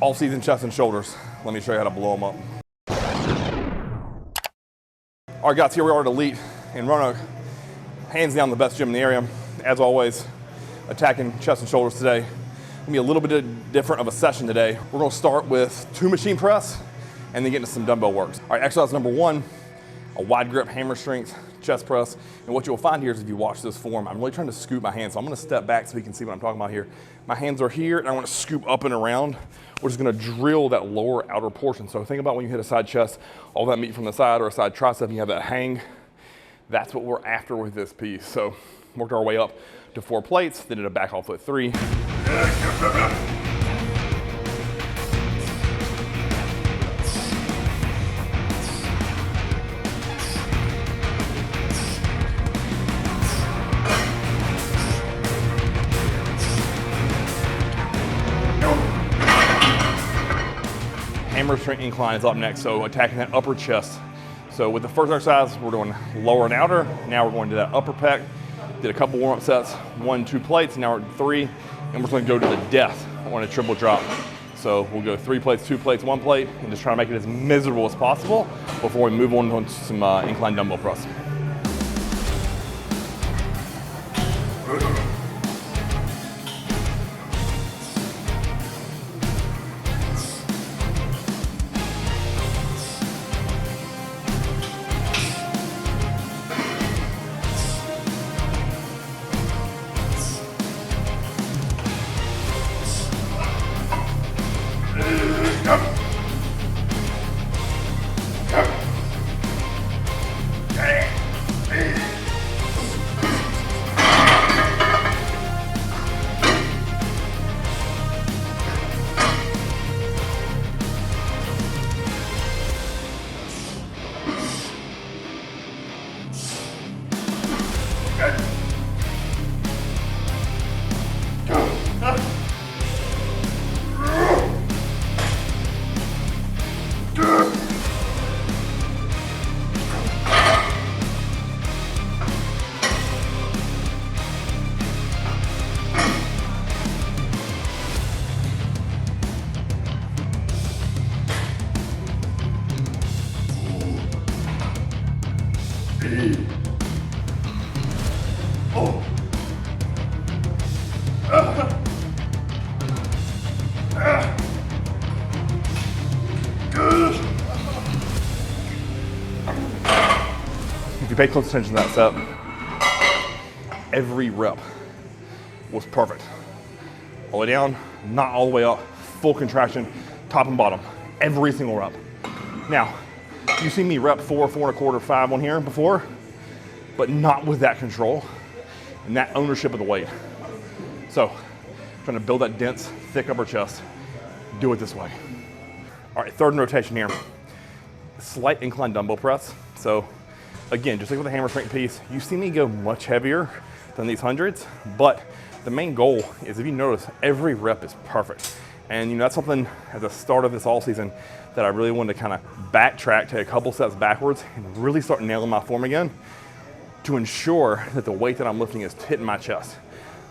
All-season chest and shoulders. Let me show you how to blow them up. All right, guys, here we are at Elite in Roanoke. Hands down the best gym in the area. As always, attacking chest and shoulders today. Gonna be a little bit different of a session today. We're gonna start with 2 machine press and then get into some dumbbell works. All right, exercise number 1, a wide grip hammer strength chest press. And what you'll find here is if you watch this form, I'm really trying to scoop my hands. So I'm gonna step back so you can see what I'm talking about here. My hands are here and I wanna scoop up and around, which is gonna drill that lower outer portion. So think about when you hit a side chest, all that meat from the side or a side tricep, and you have that hang. That's what we're after with this piece. So worked our way up to 4 plates, then did a back all foot 3. Hammer strength incline is up next, so attacking that upper chest. So with the first exercise, we're doing lower and outer. Now we're going to that upper pec. Did a couple warm-up sets, 1, 2 plates, now we're at 3, and we're going to go to the death on a triple drop. So we'll go 3 plates, 2 plates, 1 plate, and just try to make it as miserable as possible before we move on to some incline dumbbell press. If you pay close attention to that set, every rep was perfect. All the way down, not all the way up, full contraction, top and bottom, every single rep. Now, you see me rep 4, 4 1/4, 5 on here before, but not with that control and that ownership of the weight. So, trying to build that dense, thick upper chest, do it this way. All right, third in rotation here. Slight incline dumbbell press. So, again, just like with the hammer strength piece, you see me go much heavier than these hundreds, but the main goal is, if you notice, every rep is perfect. And you know, that's something at the start of this all season that I really wanted to kind of backtrack, take a couple steps backwards and really start nailing my form again to ensure that the weight that I'm lifting is hitting my chest.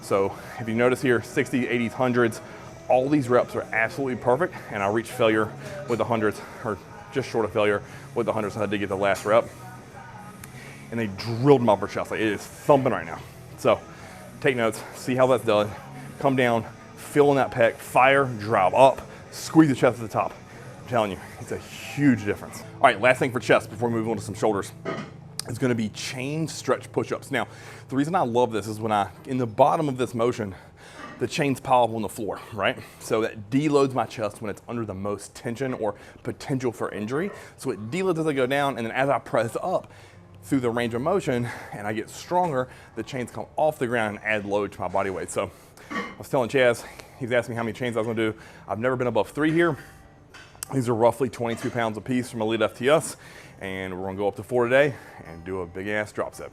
So if you notice here, 60s, 80s, 100s, all these reps are absolutely perfect, and I reached failure with the hundreds, or just short of failure with the hundreds. I had to get the last rep. And they drilled my upper chest. Like, it is thumping right now. So take notes, see how that's done. Come down, fill in that pec, fire, drive up, squeeze the chest at the top. I'm telling you, it's a huge difference. All right, last thing for chest before we move on to some shoulders is gonna be chain stretch push-ups. Now, the reason I love this is when in the bottom of this motion, the chains pile up on the floor, right? So that deloads my chest when it's under the most tension or potential for injury. So it deloads as I go down, and then as I press up through the range of motion and I get stronger, the chains come off the ground and add load to my body weight. So I was telling Chaz, he's asking me how many chains I was gonna do. I've never been above 3 here. These are roughly 22 pounds a piece from Elite FTS, and we're gonna go up to 4 today and do a big ass drop set.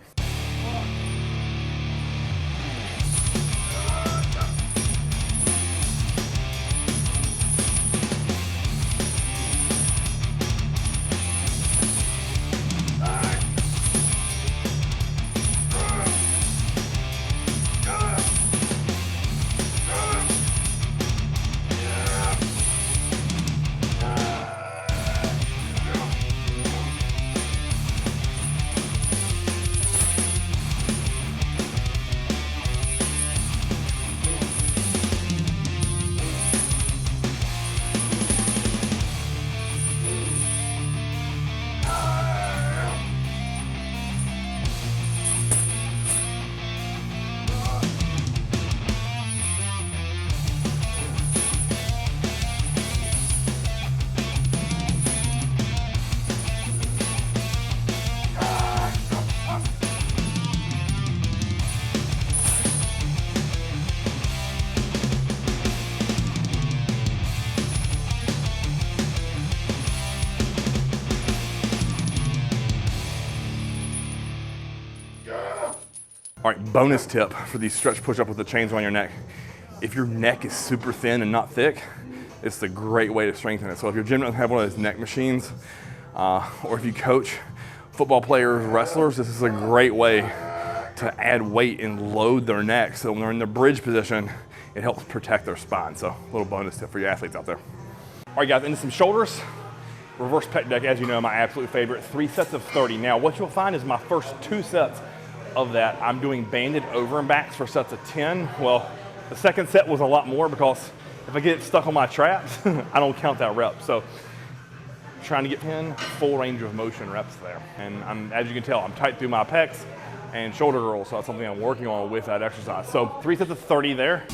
All right, bonus tip for these stretch push-up with the chains around your neck. If your neck is super thin and not thick, it's a great way to strengthen it. So if your gym doesn't have one of those neck machines, or if you coach football players, wrestlers, this is a great way to add weight and load their neck. So when they're in the bridge position, it helps protect their spine. So a little bonus tip for you athletes out there. All right, guys, into some shoulders. Reverse pec deck, as you know, my absolute favorite. 3 sets of 30. Now, what you'll find is my first 2 sets of that, I'm doing banded over and backs for sets of 10. Well, the second set was a lot more because if I get stuck on my traps, I don't count that rep. So trying to get 10 full range of motion reps there. And as you can tell, I'm tight through my pecs and shoulder rolls, so that's something I'm working on with that exercise. So 3 sets of 30 there.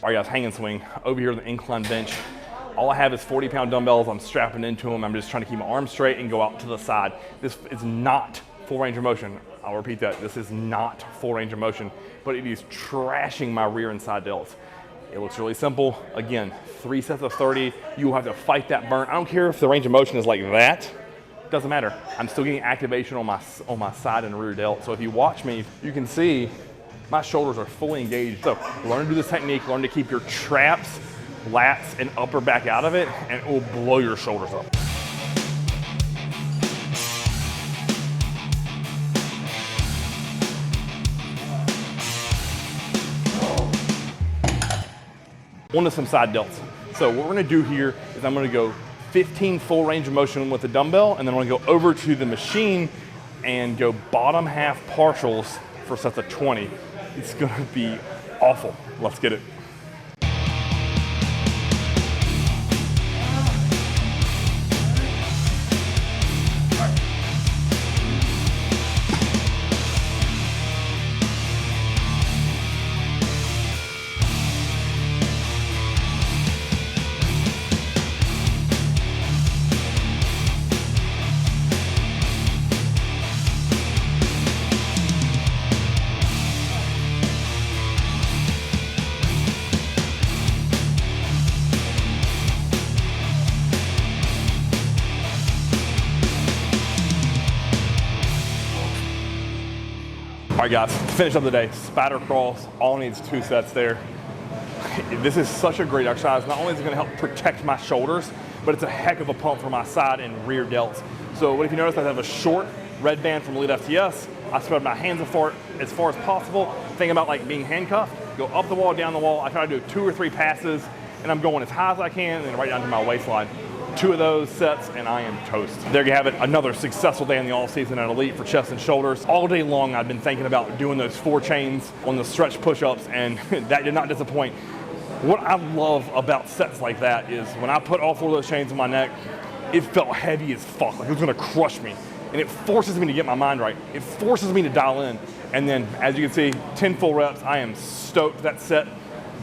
All right, guys, hang and swing. Over here on the incline bench, all I have is 40-pound dumbbells. I'm strapping into them. I'm just trying to keep my arms straight and go out to the side. This is not full range of motion. I'll repeat that. This is not full range of motion, but it is trashing my rear and side delts. It looks really simple. Again, 3 sets of 30. You will have to fight that burn. I don't care if the range of motion is like that. Doesn't matter. I'm still getting activation on my side and rear delt. So if you watch me, you can see my shoulders are fully engaged. So learn to do this technique, learn to keep your traps, lats, and upper back out of it, and it will blow your shoulders up. On to some side delts. So what we're gonna do here is I'm gonna go 15 full range of motion with the dumbbell, and then I'm gonna go over to the machine and go bottom half partials for sets of 20. It's gonna be awful. Let's get it. All right, guys, to finish up the day, spider crawls, all needs 2 sets there. This is such a great exercise. Not only is it gonna help protect my shoulders, but it's a heck of a pump for my side and rear delts. So if you notice, I have a short red band from Elite FTS. I spread my hands as far as possible. Think about like being handcuffed, go up the wall, down the wall. I try to do 2 or 3 passes, and I'm going as high as I can and then right down to my waistline. 2 of those sets and I am toast. There you have it, another successful day in the off season at Elite for chest and shoulders. All day long I've been thinking about doing those 4 chains on the stretch push-ups, and that did not disappoint. What I love about sets like that is when I put all 4 of those chains on my neck, it felt heavy as fuck, like it was gonna crush me. And it forces me to get my mind right. It forces me to dial in. And then as you can see, 10 full reps, I am stoked. That set,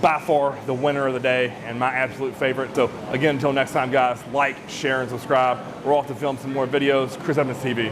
by far the winner of the day and my absolute favorite. So again, until next time, guys, like, share, and subscribe. We're off to film some more videos. Chris Evans TV.